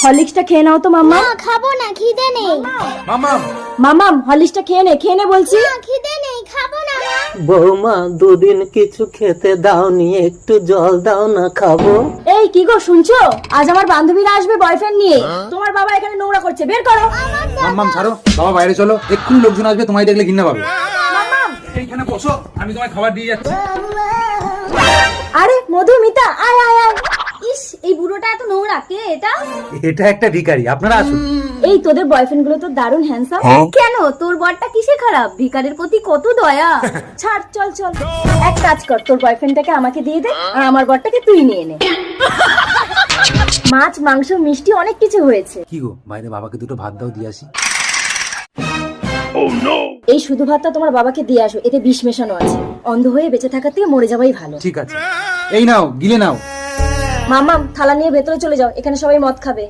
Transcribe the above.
হরলিক্সটা খেয়ে নাও তো মাম্মা। না খাবো না, খিদে নেই। মামাম মাম্মাম হরলিক্সটা খেয়ে নে বলছি। না খিদে নেই, খাবো না মা। বৌমা দুদিন কিছু খেতে দাওনি, একটু জল দাও না খাবো। এই কি গো শুনছো, আজ আমার বান্ধবীরা আসবে বয়ফ্রেন্ড নিয়ে। তোমার বাবা এখানে নোংরা করছে, বের করো। মামাম ছাড়ো, বাবা বাইরে চলো, এক্ষুনি লোকজন আসবে, তোমায় দেখলে ঘৃণা পাবে। এইখানে বসো, আমি তোমায় খাবার দিয়ে যাচ্ছি। আরে মধুমিতা, আয় আয় আয়। ইস, এই বুড়োটা এত নোংরা, কে এটা? এটা একটা ভিখারি, আপনারা আসুন। এই তোদের বয়ফ্রেন্ড গুলো তো দারুণ হ্যান্ডসাম। কেন, তোর বরটা কিসে খারাপ? ভিখারির প্রতি কত দয়া। ছাড়, চল চল। এক কাজ কর, তোর বয়ফ্রেন্ডটাকে আমাকে দিয়ে দে আর আমার বরটাকে তুই নিয়ে নে। মাছ, মাংস, মিষ্টি অনেক কিছু হয়েছে। কি গো, বাইরে বাবাকে দুটো ভাত দাও, দিয়ে আসি। এই শুধু ভাতটা তোমার বাবাকে দিয়ে আসো, এতে বিষ মেশানো আছে। অন্ধ হয়ে বেঁচে থাকার থেকে মরে যাওয়াই ভালো। ঠিক আছে, এই নাও, গিলে নাও। মাম্মাম থালা নিয়ে ভেতরে চলে যাও, এখানে সবাই মদ খাবে।